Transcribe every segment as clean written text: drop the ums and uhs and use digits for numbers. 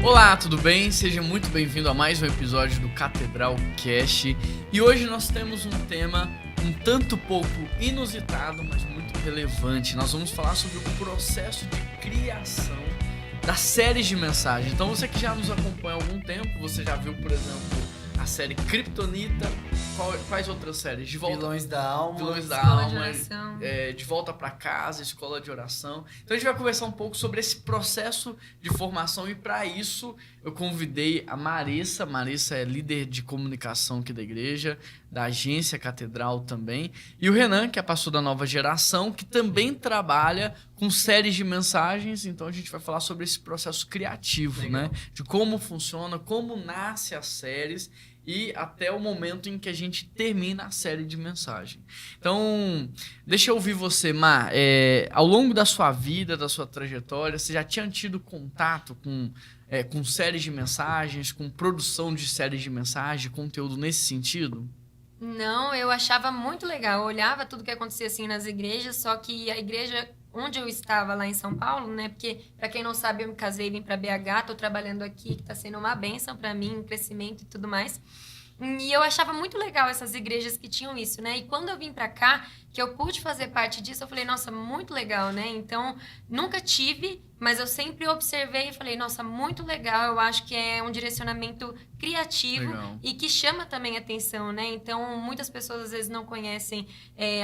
Olá, tudo bem? Seja muito bem-vindo a mais um episódio do Catedral Cast. E hoje nós temos um tema um tanto pouco inusitado, mas muito relevante. Nós vamos falar sobre o processo de criação das séries de mensagem. Então você que já nos acompanha há algum tempo, você já viu, por exemplo, a série Kryptonita. Quais outras séries? Vilões da Alma. Escola de Oração. De Volta para Casa, Escola de Oração. Então a gente vai conversar um pouco sobre esse processo de formação e para isso eu convidei a Marissa. Marissa é líder de comunicação aqui da igreja, da agência Catedral também. E o Renan, que é pastor da Nova Geração, que também trabalha com séries de mensagens. Então a gente vai falar sobre esse processo criativo, né? De como funciona, como nasce as séries e até o momento em que a gente termina a série de mensagem. Então, deixa eu ouvir você, Mar. Ao longo da sua vida, da sua trajetória, você já tinha tido contato com séries de mensagens, com produção de séries de mensagem, conteúdo nesse sentido? Não, eu achava muito legal. Eu olhava tudo que acontecia assim nas igrejas, só que a igreja onde eu estava lá em São Paulo, né? Porque, para quem não sabe, eu me casei e vim para BH, tô trabalhando aqui, que tá sendo uma bênção para mim, um crescimento e tudo mais. E eu achava muito legal essas igrejas que tinham isso, né? E quando eu vim para cá, que eu pude fazer parte disso, eu falei, nossa, muito legal, né? Então, nunca tive, mas eu sempre observei e falei, nossa, muito legal. Eu acho que é um direcionamento criativo legal. E que chama também atenção, né? Então, muitas pessoas às vezes não conhecem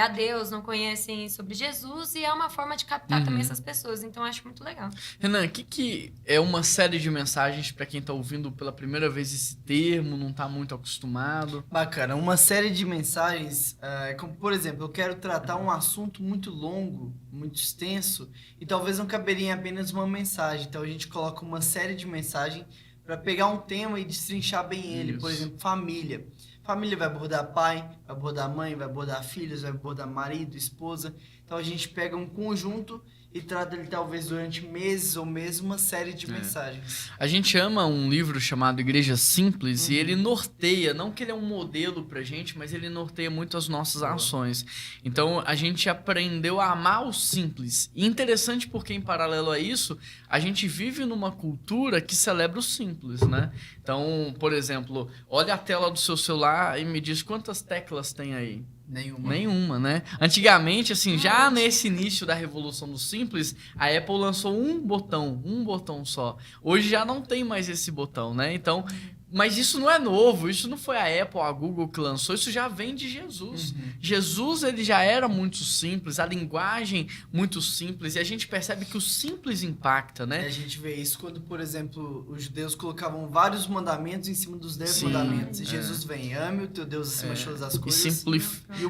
a Deus, não conhecem sobre Jesus e é uma forma de captar também essas pessoas. Então, eu acho muito legal. Renan, o que é uma série de mensagens para quem tá ouvindo pela primeira vez esse termo, não tá muito acostumado? Bacana, uma série de mensagens, como por exemplo, eu quero tratar um assunto muito longo, muito extenso, e talvez não caberia em apenas uma mensagem. Então a gente coloca uma série de mensagens para pegar um tema e destrinchar bem ele. Isso. Por exemplo, família. Família vai abordar pai, vai abordar mãe, vai abordar filhos, vai abordar marido, esposa. Então a gente pega um conjunto e trata ele talvez durante meses ou mesmo uma série de mensagens. A gente ama um livro chamado Igreja Simples e ele norteia, não que ele é um modelo pra gente, mas ele norteia muito as nossas ações. Então a gente aprendeu a amar o simples. E interessante porque em paralelo a isso, a gente vive numa cultura que celebra o simples, né? Então, por exemplo, olha a tela do seu celular e me diz quantas teclas tem aí. Nenhuma, né? Antigamente, assim, já nesse início da revolução do simples, a Apple lançou um botão só. Hoje já não tem mais esse botão, né? Então, mas isso não é novo, isso não foi a Apple, a Google que lançou, isso já vem de Jesus. Jesus, ele já era muito simples, a linguagem muito simples, e a gente percebe que o simples impacta, né? E a gente vê isso quando, por exemplo, os judeus colocavam vários mandamentos em cima dos 10 mandamentos. E Jesus vem, ame o teu Deus acima de todas as coisas.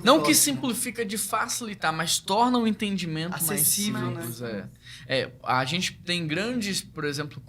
Não que simplifica de facilitar, mas torna o entendimento acessível, mais simples. Né? A gente tem grandes, por exemplo,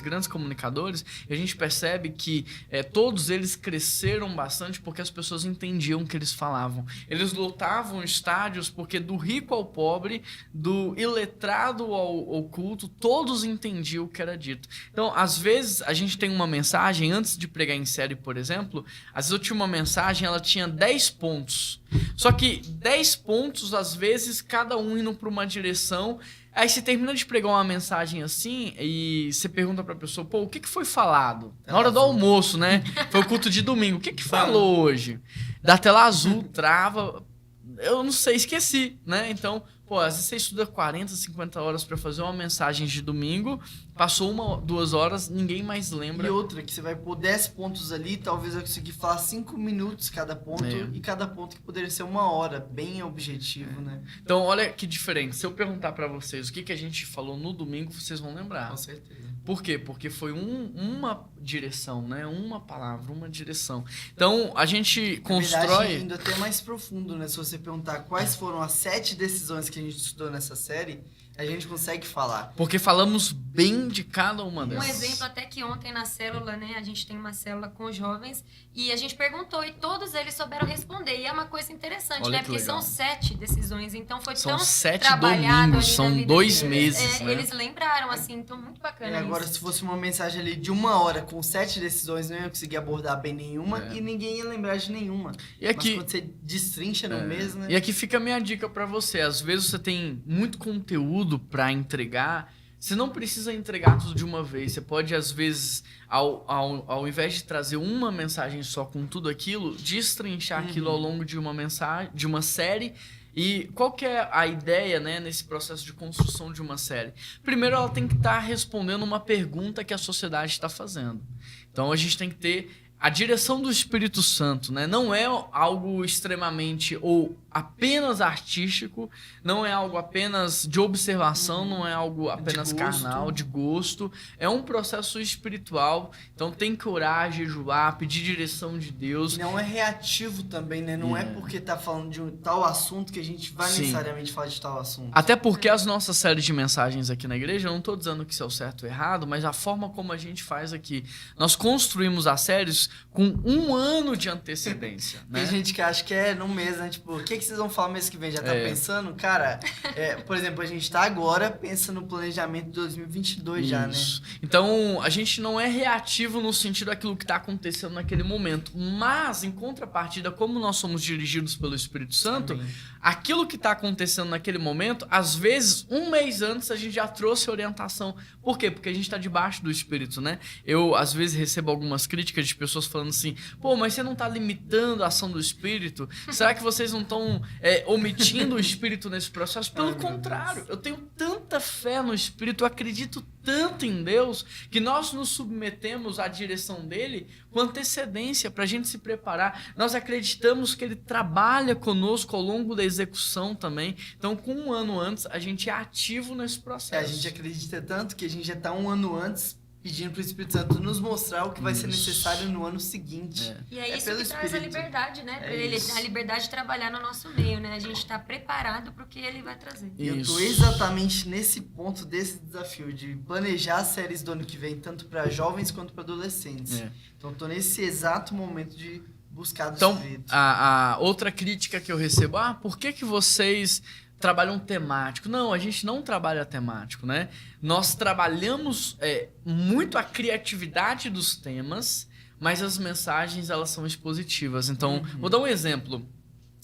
grandes comunicadores, e a gente percebe que todos eles cresceram bastante porque as pessoas entendiam o que eles falavam. Eles lotavam estádios porque do rico ao pobre, do iletrado ao culto, todos entendiam o que era dito. Então, às vezes, a gente tem uma mensagem, antes de pregar em série, por exemplo, às vezes eu tinha uma mensagem, ela tinha 10 pontos. Só que 10 pontos, às vezes, cada um indo para uma direção. Aí você termina de pregar uma mensagem assim e você pergunta pra pessoa, o que foi falado? Na hora do almoço, né? Foi o culto de domingo. O que falou hoje? Da tela azul, trava. Eu não sei, esqueci, né? Então, às vezes você estuda 40, 50 horas pra fazer uma mensagem de domingo, passou 1, 2 horas, ninguém mais lembra. E outra, que você vai pôr 10 pontos ali, talvez eu conseguir falar 5 minutos cada ponto, e cada ponto que poderia ser 1 hora, bem objetivo, né? Então, olha que diferente. Se eu perguntar pra vocês o que a gente falou no domingo, vocês vão lembrar. Com certeza. Por quê? Porque foi uma direção, né? Uma palavra, uma direção. Então, a gente constrói... Na verdade, indo até mais profundo, né? Se você perguntar quais foram as 7 decisões que a gente estudou nessa série, a gente consegue falar. Porque falamos bem de cada uma delas. Um exemplo até que ontem na célula, né? A gente tem uma célula com jovens e a gente perguntou e todos eles souberam responder. E é uma coisa interessante, olha, né? Porque legal. São 7 decisões, então foi são tão 7 trabalhado domingos, são 2 deles. meses, né? Eles lembraram, assim, então muito bacana agora, isso. se fosse uma mensagem ali de 1 hora com 7 decisões, não ia conseguir abordar bem nenhuma e ninguém ia lembrar de nenhuma. E aqui, mas quando você destrincha no mês, né? E aqui fica a minha dica pra você. Às vezes você tem muito conteúdo pra entregar, Você não precisa entregar tudo de uma vez. Você pode, às vezes, ao invés de trazer uma mensagem só com tudo aquilo, destrinchar aquilo ao longo de uma mensagem, de uma série. E qual que é a ideia, né, nesse processo de construção de uma série? Primeiro, ela tem que estar respondendo uma pergunta que a sociedade está fazendo. Então, a gente tem que ter a direção do Espírito Santo, né? Não é algo extremamente ou apenas artístico, não é algo apenas de observação, não é algo apenas carnal, de gosto. É um processo espiritual, então tem que orar, jejuar, pedir direção de Deus. E não é reativo também, né? Não é porque tá falando de um tal assunto que a gente vai necessariamente falar de tal assunto. Até porque as nossas séries de mensagens aqui na igreja, eu não estou dizendo que isso é o certo ou errado, mas a forma como a gente faz aqui. Nós construímos as séries com 1 ano de antecedência, né? Tem gente que acha que é no mês, né? Tipo, o que vocês vão falar mês que vem? Já tá pensando? Cara, por exemplo, a gente tá agora pensando no planejamento de 2022 já, né? Então, a gente não é reativo no sentido daquilo que tá acontecendo naquele momento, mas, em contrapartida, como nós somos dirigidos pelo Espírito Santo, aquilo que tá acontecendo naquele momento, às vezes, 1 mês antes, a gente já trouxe orientação. Por quê? Porque a gente tá debaixo do Espírito, né? Eu, às vezes, recebo algumas críticas de pessoas falando assim, pô, mas você não tá limitando a ação do Espírito? Será que vocês não estão omitindo o Espírito nesse processo? Pelo contrário, eu tenho tanta fé no Espírito, eu acredito tanto em Deus, que nós nos submetemos à direção dele com antecedência para a gente se preparar. Nós acreditamos que ele trabalha conosco ao longo da execução também. Então, com 1 ano antes, a gente é ativo nesse processo. A gente acredita tanto que a gente já está 1 ano antes pedindo para o Espírito Santo nos mostrar o que vai ser necessário no ano seguinte. E é isso que traz a liberdade, né? A liberdade de trabalhar no nosso meio, né? A gente está preparado para o que ele vai trazer. E eu tô exatamente nesse ponto desse desafio de planejar as séries do ano que vem, tanto para jovens quanto para adolescentes. Então, tô nesse exato momento de buscar do Espírito. Então, a outra crítica que eu recebo, por que vocês trabalham temático? Não, a gente não trabalha temático, né? Nós trabalhamos muito a criatividade dos temas, mas as mensagens, elas são expositivas. Então, vou dar um exemplo.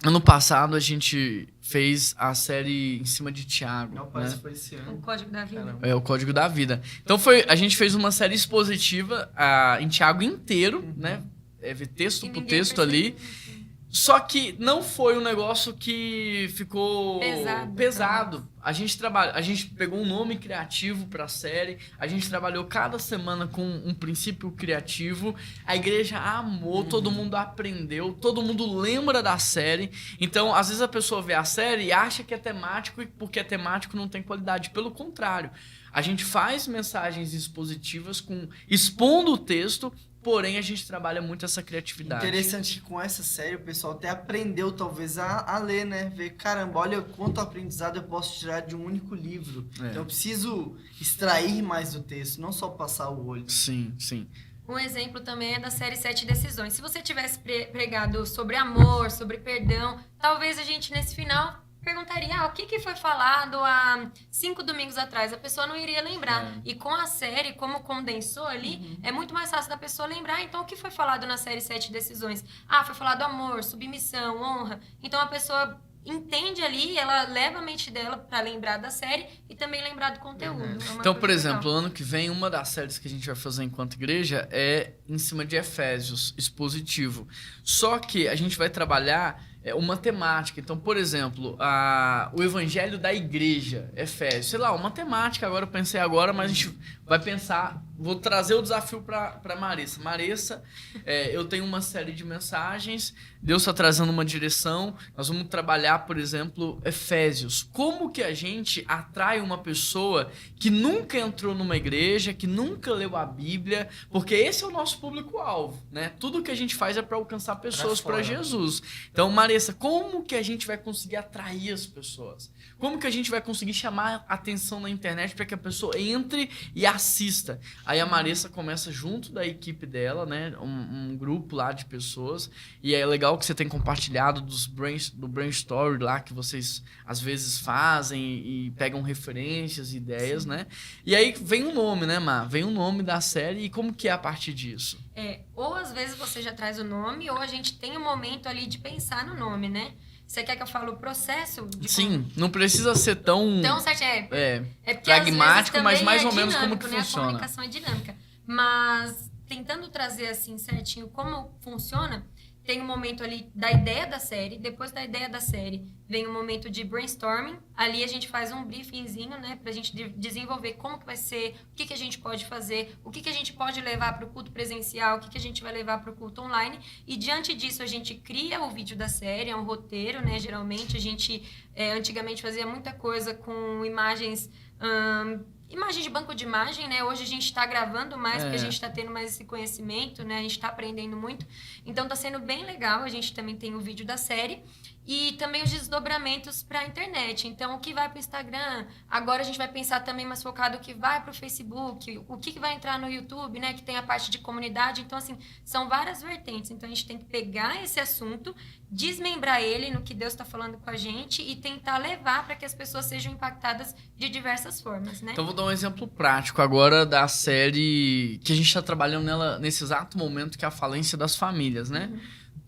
Ano passado, a gente fez a série em cima de Tiago. Não, parece que foi esse ano. O Código da Vida. É, o Código da Vida. Então, a gente fez uma série expositiva em Tiago inteiro, né? Texto por texto ali. Só que não foi um negócio que ficou pesado. A gente pegou um nome criativo para a série, a gente trabalhou cada semana com um princípio criativo, a igreja amou, todo mundo aprendeu, todo mundo lembra da série. Então, às vezes a pessoa vê a série e acha que é temático, e porque é temático não tem qualidade. Pelo contrário, a gente faz mensagens expositivas expondo o texto, porém, a gente trabalha muito essa criatividade. Interessante que com essa série o pessoal até aprendeu, talvez, a ler, né? Ver, caramba, olha quanto aprendizado eu posso tirar de um único livro. Então, eu preciso extrair mais do texto, não só passar o olho. Sim, sim. Um exemplo também é da série 7 Decisões. Se você tivesse pregado sobre amor, sobre perdão, talvez a gente, nesse final, perguntaria, o que foi falado há 5 domingos atrás? A pessoa não iria lembrar. E com a série, como condensou ali, é muito mais fácil da pessoa lembrar. Então, o que foi falado na série 7 Decisões? Foi falado amor, submissão, honra. Então, a pessoa entende ali, ela leva a mente dela para lembrar da série e também lembrar do conteúdo. Então, por exemplo, ano que vem, uma das séries que a gente vai fazer enquanto igreja é em cima de Efésios, expositivo. Só que a gente vai trabalhar uma temática. Então, por exemplo, o evangelho da igreja, Efésios. Sei lá, uma temática, agora eu pensei agora, mas a gente vai pensar... Vou trazer o desafio para Marissa. Marissa, eu tenho uma série de mensagens, Deus está trazendo uma direção, nós vamos trabalhar, por exemplo, Efésios. Como que a gente atrai uma pessoa que nunca entrou numa igreja, que nunca leu a Bíblia, porque esse é o nosso público-alvo, né? Tudo que a gente faz é para alcançar pessoas para Jesus. Então, Marissa, como que a gente vai conseguir atrair as pessoas? Como que a gente vai conseguir chamar a atenção na internet para que a pessoa entre e assista? Aí a Marissa começa junto da equipe dela, né? Um grupo lá de pessoas. E é legal que você tem compartilhado do brainstorm lá que vocês às vezes fazem e pegam referências, ideias, né? E aí vem um nome, né, Mar? Vem o nome da série e como que é a partir disso? Ou às vezes você já traz o nome ou a gente tem um momento ali de pensar no nome, né? Você quer que eu fale o processo? Sim, não precisa ser tão... Então, certo, porque pragmático, às vezes mas também mais é ou menos como dinâmico, que né? funciona. A comunicação é dinâmica. Mas tentando trazer assim certinho como funciona, tem um momento ali da ideia da série, depois da ideia da série vem um momento de brainstorming, ali a gente faz um briefingzinho, né, pra gente desenvolver como que vai ser, o que que a gente pode fazer, o que que a gente pode levar para o culto presencial, o que que a gente vai levar para o culto online, e diante disso a gente cria o vídeo da série, é um roteiro, né, geralmente a gente antigamente fazia muita coisa com imagens... imagem de banco de imagem, né? Hoje a gente está gravando mais, porque a gente está tendo mais esse conhecimento, né? A gente está aprendendo muito. Então, está sendo bem legal. A gente também tem o vídeo da série. E também os desdobramentos para a internet. Então, o que vai para o Instagram? Agora a gente vai pensar também mais focado o que vai para o Facebook, o que vai entrar no YouTube, né? Que tem a parte de comunidade. Então, assim, são várias vertentes. Então, a gente tem que pegar esse assunto, desmembrar ele no que Deus está falando com a gente e tentar levar para que as pessoas sejam impactadas de diversas formas, né? Então, vou dar um exemplo prático agora da série que a gente está trabalhando nela nesse exato momento, que é a falência das famílias, né?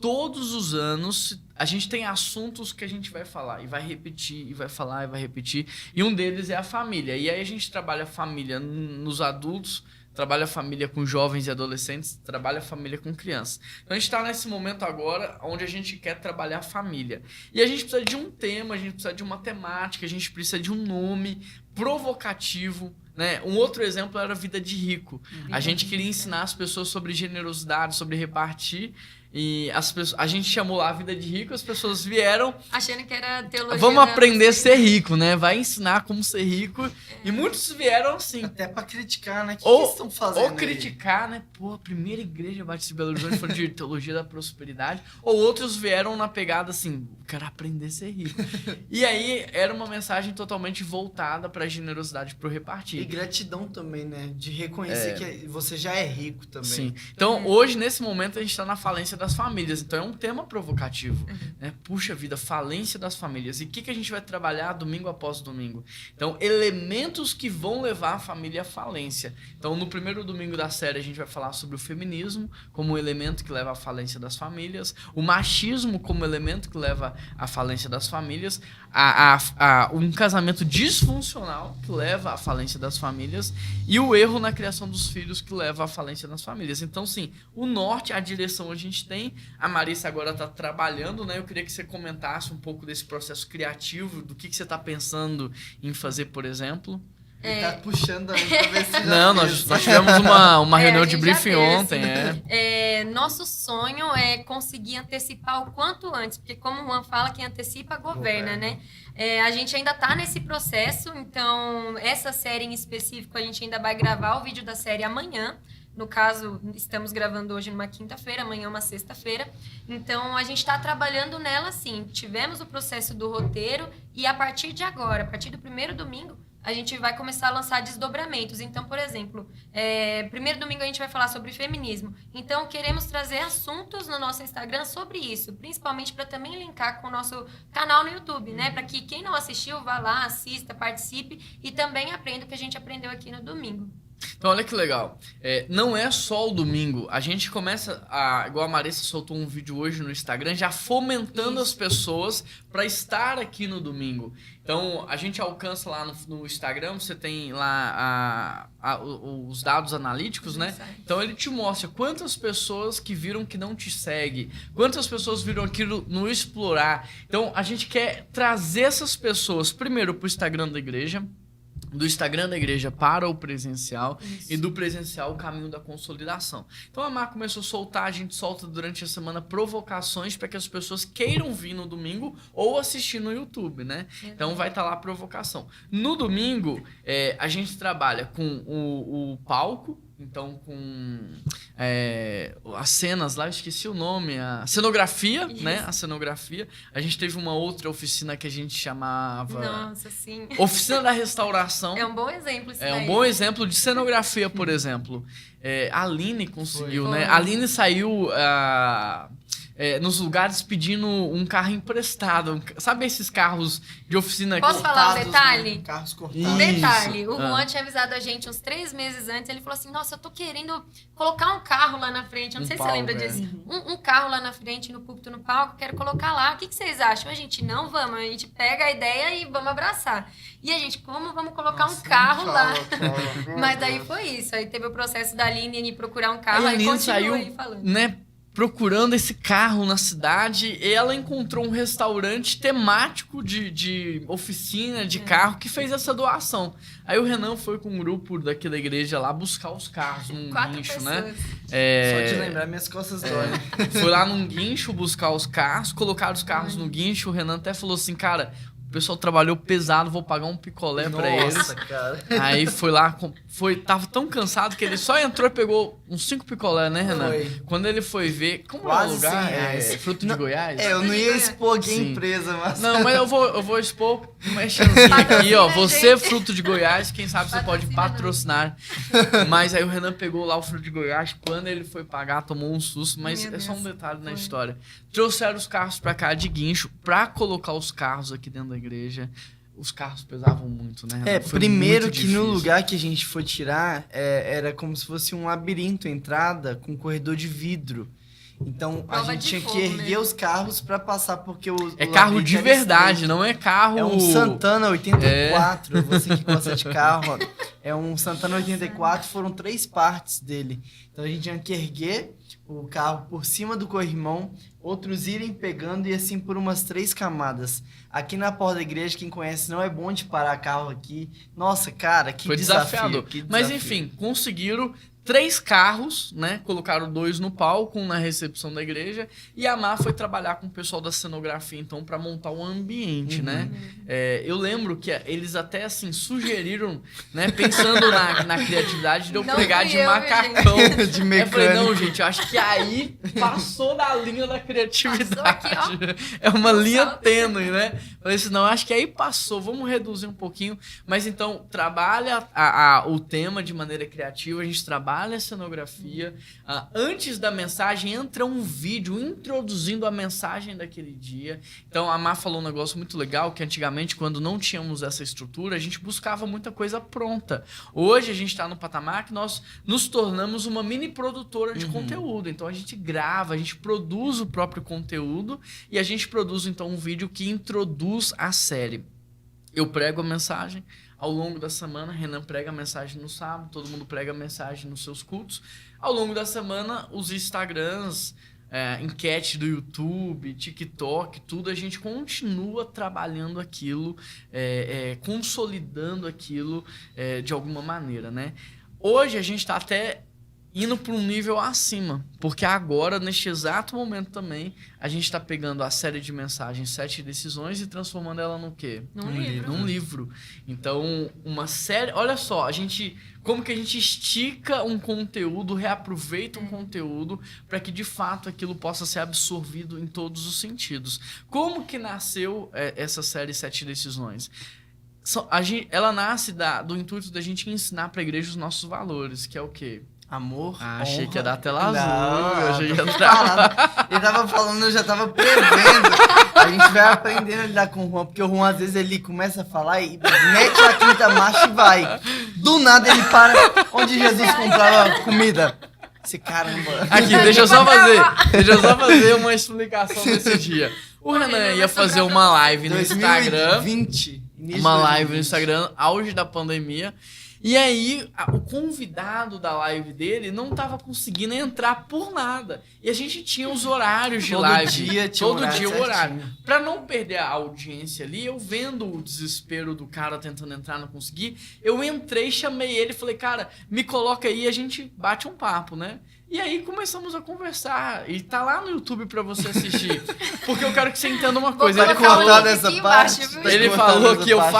Todos os anos a gente tem assuntos que a gente vai falar e vai repetir, e vai falar e vai repetir. E um deles é a família. E aí a gente trabalha a família nos adultos, trabalha a família com jovens e adolescentes, trabalha a família com crianças. Então a gente está nesse momento agora onde a gente quer trabalhar a família. E a gente precisa de um tema, a gente precisa de uma temática, a gente precisa de um nome provocativo, né? Um outro exemplo era a Vida de Rico. A gente queria ensinar as pessoas sobre generosidade, sobre repartir. E a gente chamou lá a Vida de Rico, as pessoas vieram... achando que era teologia. Vamos aprender a ser rico, né? Vai ensinar como ser rico. E muitos vieram assim. Até pra criticar, né? O que eles estão fazendo? Ou criticar, né? Pô, a primeira igreja Batista de Belo Horizonte foi de teologia da prosperidade. Ou outros vieram na pegada assim, quero aprender a ser rico. E aí era uma mensagem totalmente voltada pra generosidade, pro repartir. E gratidão também, né? De reconhecer que você já é rico também. Sim. Então, hoje, nesse momento, a gente tá na falência das famílias. Então, é um tema provocativo. Né? Puxa vida, falência das famílias. E o que a gente vai trabalhar domingo após domingo? Então, elementos que vão levar a família à falência. Então, no primeiro domingo da série, a gente vai falar sobre o feminismo como um elemento que leva à falência das famílias, o machismo como elemento que leva à falência das famílias, um casamento disfuncional que leva à falência das famílias e o erro na criação dos filhos que leva à falência das famílias. Então, sim, o norte, a direção a gente tem. A Marissa agora está trabalhando, né? Eu queria que você comentasse um pouco desse processo criativo, do que você está pensando em fazer, por exemplo. Ele tá puxando aí pra ver se já Não, fez. nós tivemos uma reunião de a gente briefing já fez. ontem. Nosso sonho é conseguir antecipar o quanto antes, porque como o Juan fala, quem antecipa governa, né? A gente ainda tá nesse processo, então essa série em específico a gente ainda vai gravar o vídeo da série amanhã. No caso, estamos gravando hoje numa quinta-feira, amanhã uma sexta-feira. Então, a gente está trabalhando nela, sim. Tivemos o processo do roteiro e a partir de agora, a partir do primeiro domingo, a gente vai começar a lançar desdobramentos. Então, por exemplo, primeiro domingo a gente vai falar sobre feminismo. Então, queremos trazer assuntos no nosso Instagram sobre isso, principalmente para também linkar com o nosso canal no YouTube, né? Para que quem não assistiu, vá lá, assista, participe e também aprenda o que a gente aprendeu aqui no domingo. Então, olha que legal. Não é só o domingo. A gente começa, igual a Marissa soltou um vídeo hoje no Instagram, já fomentando as pessoas para estar aqui no domingo. Então, a gente alcança lá no Instagram, você tem lá os dados analíticos, né? Então, ele te mostra quantas pessoas que viram que não te segue, quantas pessoas viram aquilo no Explorar. Então, a gente quer trazer essas pessoas, primeiro, para o Instagram da igreja, do Instagram da igreja para o presencial. Isso. E do presencial o caminho da consolidação. Então a Mar começou a soltar, a gente solta durante a semana provocações para que as pessoas queiram vir no domingo ou assistir no YouTube, né? Então vai estar lá a provocação. No domingo, a gente trabalha com o palco, então com as cenas lá, eu esqueci o nome, a cenografia, né? A cenografia. A gente teve uma outra oficina que a gente chamava... Nossa, sim. Oficina da Restauração. É um bom exemplo isso um bom exemplo de cenografia, por exemplo. A Aline conseguiu, né? A Aline saiu... nos lugares pedindo um carro emprestado. Sabe esses carros de oficina? Posso falar um Cortados, detalhe? né? Carros Um cortados. detalhe, o Ah. Juan tinha avisado a gente uns 3 meses antes, ele falou assim, nossa, eu tô querendo colocar um carro lá na frente, eu não Um sei se palco, você lembra é. disso. Um carro lá na frente, no púlpito, no palco, quero colocar lá, o que vocês acham? A gente, não vamos, a gente pega a ideia e vamos abraçar. E a gente, como vamos colocar um carro lá? Mas daí foi isso, aí teve o processo da Aline procurar um carro, Aí a aí Aline continua saiu, aí falando. né, procurando esse carro na cidade. E ela encontrou um restaurante temático de oficina, de carro, que fez essa doação. Aí o Renan foi com um grupo daqui da igreja lá buscar os carros num 4 guincho, pessoas. né? Só de lembrar, minhas costas doem. Foi lá num guincho buscar os carros, colocaram os carros no guincho. O Renan até falou assim, cara, o pessoal trabalhou pesado, vou pagar um picolé pra eles. Nossa, cara. Aí foi lá, tava tão cansado que ele só entrou e pegou uns 5 picolé, né, Renan? Foi. Quando ele foi ver, como é o Quase lugar? 100 reais. Fruto de Goiás? Eu não ia expor aqui a Sim. empresa, mas... Não, mas eu vou expor uma chanzinha aqui, ó. Patrocina, Você, gente. Fruto de Goiás, quem sabe você pode patrocinar. Mas aí o Renan pegou lá o Fruto de Goiás, quando ele foi pagar, tomou um susto, mas Meu é só um Deus, detalhe na foi. história. Trouxeram os carros pra cá de guincho, pra colocar os carros aqui dentro da igreja. Os carros pesavam muito, né, Renan? Foi Primeiro muito que no difícil. lugar que a gente foi tirar, era como se fosse um labirinto, entrada com um corredor de vidro. Então a Prova gente de tinha que fogo erguer mesmo. os carros pra passar, porque o É carro labirinto de era verdade, estreito. não é carro... É um Santana 84, você que gosta de carro, ó. É um Santana 84, foram 3 partes dele. Então a gente tinha que erguer o carro por cima do corrimão, outros irem pegando e assim por umas 3 camadas. Aqui na porta da igreja, quem conhece, não é bom de parar carro aqui. Nossa, cara, que Foi desafio. desafiador. Que Mas desafio. enfim, conseguiram 3 carros, né? Colocaram 2 no palco, um na recepção da igreja. E a Má foi trabalhar com o pessoal da cenografia, então, pra montar um ambiente, né? Eu lembro que eles até, assim, sugeriram, né? Pensando na criatividade de eu Não pegar fui de eu, macacão. De Eu falei, mecânico. não, gente, eu acho que aí passou da linha da criatividade. Passou aqui, É uma Um linha salto. tênue, né? Falei assim, não, acho que aí passou, vamos reduzir um pouquinho. Mas então, trabalha o tema de maneira criativa, a gente trabalha a cenografia. Antes da mensagem, entra um vídeo introduzindo a mensagem daquele dia. Então, a Má falou um negócio muito legal, que antigamente, quando não tínhamos essa estrutura, a gente buscava muita coisa pronta. Hoje, a gente está no patamar que nós nos tornamos uma mini produtora de conteúdo. Então, a gente grava, a gente produz o próprio conteúdo e a gente produz, então, um vídeo que introduz a série. Eu prego a mensagem ao longo da semana, Renan prega a mensagem no sábado, todo mundo prega a mensagem nos seus cultos. Ao longo da semana, os Instagrams, enquete do YouTube, TikTok, tudo, a gente continua trabalhando aquilo, consolidando aquilo de alguma maneira, né? Hoje a gente está até indo para um nível acima, porque agora, neste exato momento também, a gente está pegando a série de mensagens 7 decisões e transformando ela no quê? Num livro. Num livro. Então, uma série... Olha só, como que a gente estica um conteúdo, reaproveita um conteúdo para que, de fato, aquilo possa ser absorvido em todos os sentidos. Como que nasceu essa série 7 decisões? Ela nasce do intuito da gente ensinar para a igreja os nossos valores, que é o quê? Amor, Achei honra. que ia dar tela azul. Não, Eu achei que ia tô dar... falando. Ele tava falando, eu já tava prevendo. A gente vai aprendendo a lidar com o Juan, porque o Juan, às vezes, ele começa a falar e mete a quinta marcha e vai. Do nada, ele para onde Jesus comprava comida. Esse caramba. Aqui, deixa eu só fazer uma explicação desse dia. O Renan ia fazer uma live no Instagram. 2020. início Uma de live no 2020. Instagram, auge da pandemia. E aí, o convidado da live dele não tava conseguindo entrar por nada. E a gente tinha os horários de Todo live. dia tinha Todo horário dia o horário. certinho. Pra não perder a audiência ali, eu vendo o desespero do cara tentando entrar, não conseguir, eu entrei, chamei ele, falei, cara, me coloca aí e a gente bate um papo, né? E aí começamos a conversar. E tá lá no YouTube pra você assistir. Porque eu quero que você entenda uma coisa. Vou Ele colocar falou, o link dessa aqui parte, embaixo, viu? tá ele cortando falou essa que eu parte,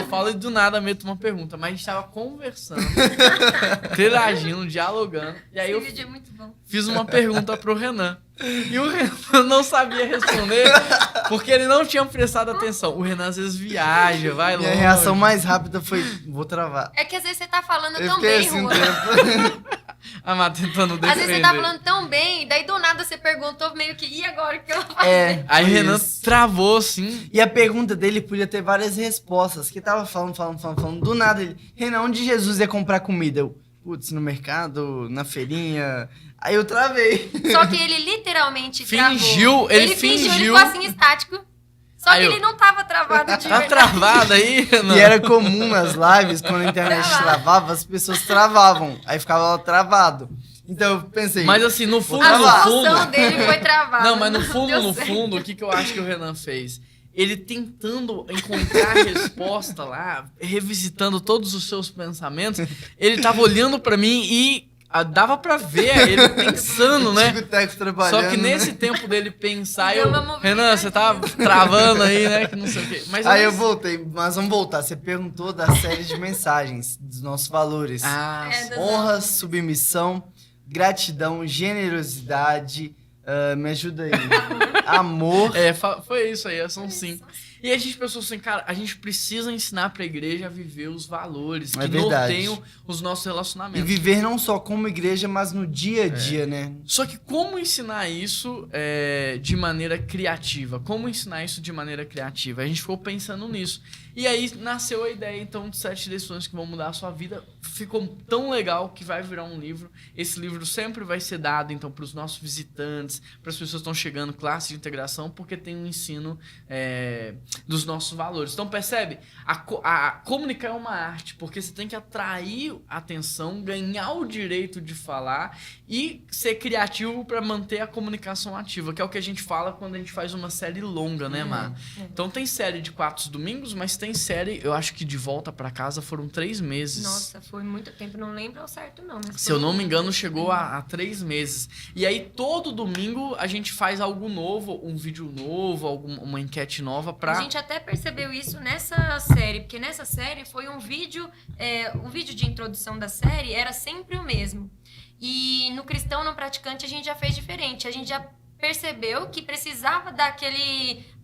falo tá? e do nada meto uma pergunta. Mas a gente tava conversando, interagindo, dialogando. E aí Esse eu vídeo é muito bom. fiz uma pergunta pro Renan. E o Renan não sabia responder, porque ele não tinha prestado atenção. O Renan às vezes viaja, vai longe. Minha reação mais rápida foi, vou travar. É que às vezes você tá falando Eu tão fiquei bem, assim um Juan. tempo. A Má tentando defender. Às vezes você tá falando tão bem, daí do nada você perguntou meio que, e agora o que eu vou fazer? Aí o Renan isso. travou, assim. E a pergunta dele podia ter várias respostas, que tava falando, do nada ele, Renan, onde Jesus ia comprar comida? Eu, putz, no mercado, na feirinha, aí eu travei. Só que ele literalmente Fingiu, travou. ele Ele fingiu. ficou assim, estático. Só Aí que eu- ele não tava travado de Tá verdade. travado aí, Renan? E era comum nas lives, quando a internet travava, as pessoas travavam, aí ficava lá travado. Então eu pensei, Mas assim, no fundo, A no situação fundo... dele foi travada. Não, mas no deu fundo, no certo. fundo, o que eu acho que o Renan fez? Ele tentando encontrar a resposta lá, revisitando todos os seus pensamentos, ele tava olhando pra mim e dava pra ver ele pensando, né? Tico Teco trabalhando, Só que nesse né? tempo dele pensar, Deu eu... uma Renan, você tá travando aí, né? Que não sei o quê. Mas Aí eu voltei, mas vamos voltar. Você perguntou da série de mensagens, dos nossos valores. Ah, É, das Honra, nossas. submissão, gratidão, generosidade, me ajuda aí. Amor. foi isso aí, são 5. E a gente pensou assim, cara, a gente precisa ensinar pra igreja a viver os valores que verdade. norteiam os nossos E relacionamentos. viver não só como igreja, mas no dia a dia, né? Só que como ensinar isso de maneira criativa? Como ensinar isso de maneira criativa? A gente ficou pensando nisso. E aí nasceu a ideia, então, de 7 lições que vão mudar a sua vida. Ficou tão legal que vai virar um livro. Esse livro sempre vai ser dado, então, para os nossos visitantes, para as pessoas que estão chegando, classe de integração, porque tem um ensino dos nossos valores. Então, percebe? A comunicar é uma arte, porque você tem que atrair a atenção, ganhar o direito de falar e ser criativo para manter a comunicação ativa, que é o que a gente fala quando a gente faz uma série longa, né, Mar? Então, tem série de 4 domingos, mas tem série, eu acho que de volta para casa foram 3 meses. Nossa, foi muito tempo. Não lembro ao certo, não. Mas Se eu foi não me muito. engano, chegou a 3 meses. E aí, todo domingo, a gente faz algo novo, um vídeo novo, uma enquete nova pra... A gente até percebeu isso nessa série, porque nessa série foi um vídeo de introdução da série era sempre o mesmo. E no Cristão Não Praticante a gente já fez diferente. A gente já percebeu que precisava dar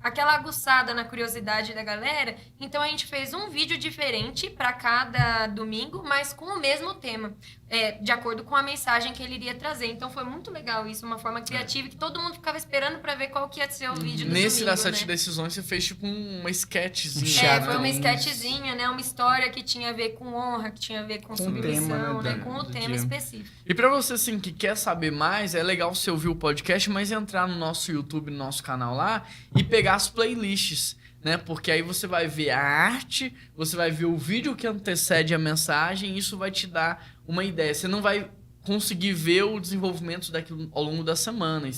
aquela aguçada na curiosidade da galera. Então a gente fez um vídeo diferente para cada domingo, mas com o mesmo tema, de acordo com a mensagem que ele iria trazer. Então foi muito legal isso, uma forma criativa que todo mundo ficava esperando para ver qual que ia ser o vídeo do Nesse domingo, das 7 né? decisões, você fez tipo uma sketchzinha. Foi uma Então, sketchzinha, né? Uma história que tinha a ver com honra, que tinha a ver com o submissão, tema, né, né? Com o do tema dia. específico. E pra você, assim, que quer saber mais, é legal você ouvir o podcast, mas entrar no nosso YouTube, no nosso canal lá, e pegar as playlists, né? Porque aí você vai ver a arte, você vai ver o vídeo que antecede a mensagem, e isso vai te dar uma ideia. Você não vai conseguir ver o desenvolvimento daquilo ao longo da semana,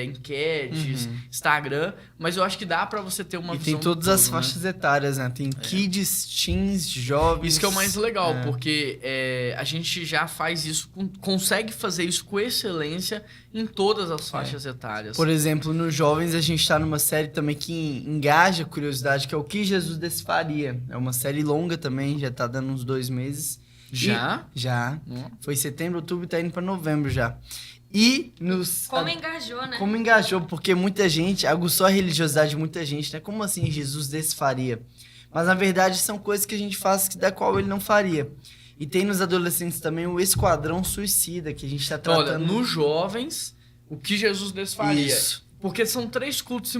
enquetes, Instagram, mas eu acho que dá pra você ter uma E visão tem todas do as todo, né? faixas etárias, né? Tem kids, teens, jovens. Isso que é o mais legal, É. porque a gente já faz isso, consegue fazer isso com excelência em todas as faixas etárias. Por exemplo, nos jovens a gente tá numa série também que engaja a curiosidade, que é o que Jesus desfaria. É uma série longa também, já tá dando uns 2 meses. Já? Já. Ó. Foi setembro, outubro, tá indo pra novembro já. E nos... Como engajou, né? Como engajou, porque muita gente, aguçou a religiosidade de muita gente, né? Como assim Jesus desfaria? Mas na verdade são coisas que a gente faz da qual ele não faria. E tem nos adolescentes também o Esquadrão Suicida, que a gente tá Então, olha, tratando... nos jovens, o que Jesus desfaria? Isso. Porque são 3 cultos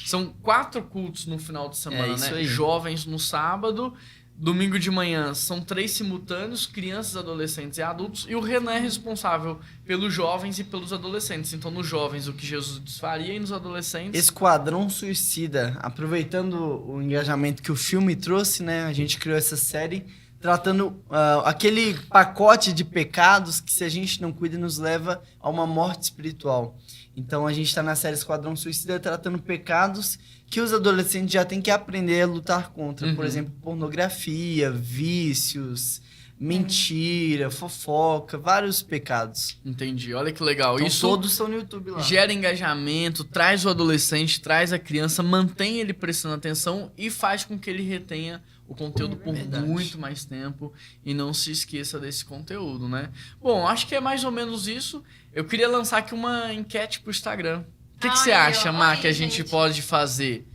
são 4 cultos no final de semana, isso né? aí. Jovens no sábado, domingo de manhã são 3 simultâneos, crianças, adolescentes e adultos, e o Renan é responsável pelos jovens e pelos adolescentes. Então, nos jovens, o que Jesus desfaria, e nos adolescentes... Esquadrão Suicida. Aproveitando o engajamento que o filme trouxe, né? A gente criou essa série tratando aquele pacote de pecados que, se a gente não cuida, nos leva a uma morte espiritual. Então, a gente está na série Esquadrão Suicida tratando pecados que os adolescentes já têm que aprender a lutar contra. Por exemplo, pornografia, vícios, mentira, fofoca, vários pecados. Entendi, olha que legal. Então, Isso todos estão no YouTube lá. gera engajamento, traz o adolescente, traz a criança, mantém ele prestando atenção e faz com que ele retenha o conteúdo por verdade. muito mais tempo e não se esqueça desse conteúdo, né? Bom, acho que é mais ou menos isso. Eu queria lançar aqui uma enquete pro Instagram. O que você Olha aí, acha, ó, Má, aí, que a gente gente. pode fazer?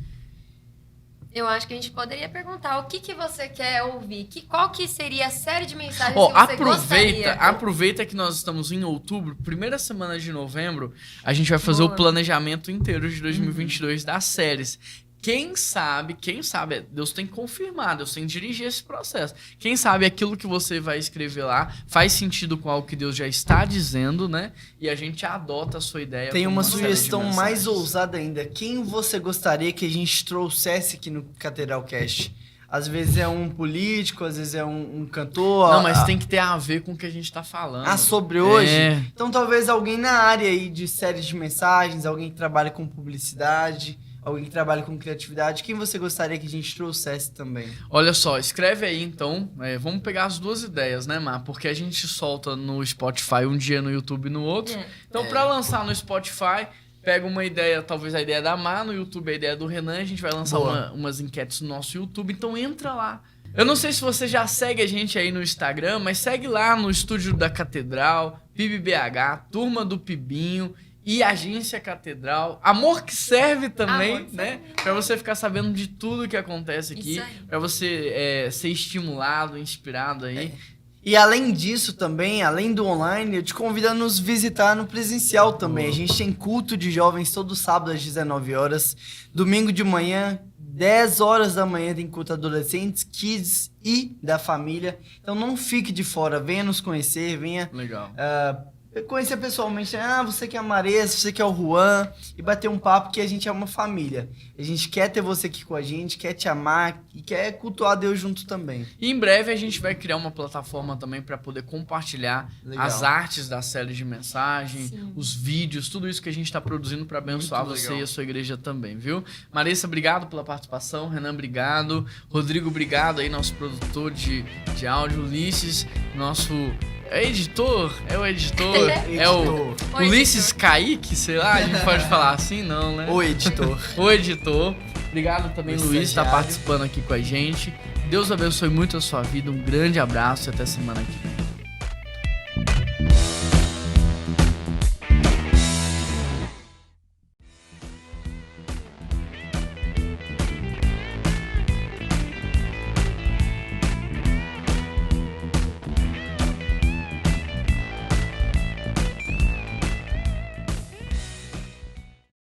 Eu acho que a gente poderia perguntar o que você quer ouvir. Qual que seria a série de mensagens Ó, que você gostaria? aproveita que nós estamos em outubro, primeira semana de novembro, a gente vai fazer o planejamento inteiro de 2022 das séries. Quem sabe, Deus tem que confirmar, Deus tem que dirigir esse processo. Quem sabe aquilo que você vai escrever lá faz sentido com algo que Deus já está dizendo, né? E a gente adota a sua ideia. Tem como uma série de sugestão mensagens. mais ousada ainda. Quem você gostaria que a gente trouxesse aqui no Catedral Cast? Às vezes é um político, às vezes é um cantor. Não, mas tem que ter a ver com o que a gente tá falando. Sobre hoje? É. Então talvez alguém na área aí de séries de mensagens, alguém que trabalha com publicidade, alguém que trabalha com criatividade. Quem você gostaria que a gente trouxesse também? Olha só, escreve aí então. Vamos pegar as duas ideias, né, Mar? Porque a gente solta no Spotify um dia, no YouTube no outro. Então, pra lançar no Spotify, pega uma ideia, talvez a ideia da Mar, no YouTube a ideia do Renan. A gente vai lançar umas enquetes no nosso YouTube. Então, entra lá. Eu não sei se você já segue a gente aí no Instagram, mas segue lá no Estúdio da Catedral, PIBBH, Turma do Pibinho e Agência Catedral. Amor que Serve também, Amor que né? Serve. Pra você ficar sabendo de tudo que acontece aqui. Isso aí. Pra você ser estimulado, inspirado aí. E além disso também, além do online, eu te convido a nos visitar no presencial também. A gente tem culto de jovens todo sábado às 19 horas. Domingo de manhã, 10 horas da manhã tem culto adolescentes, kids e da família. Então não fique de fora, venha nos conhecer, venha Legal. conhecer pessoalmente. Você que é a Maressa, você que é o Juan, e bater um papo, que a gente é uma família. A gente quer ter você aqui com a gente, quer te amar e quer cultuar a Deus junto também. E em breve a gente vai criar uma plataforma também para poder compartilhar Legal. as artes da série de mensagem, Sim. os vídeos, tudo isso que a gente está produzindo para abençoar Muito você legal. e a sua igreja também, viu? Maressa, obrigado pela participação. Renan, obrigado. Rodrigo, obrigado aí, nosso produtor de áudio. Ulisses, nosso... editor? É o editor? É o Oi, Ulisses editor. Kaique, sei lá, a gente pode falar assim, não, né? O editor. O editor. Obrigado também, O Luiz, por estar estagiário. participando aqui com a gente. Deus abençoe muito a sua vida. Um grande abraço e até semana que vem.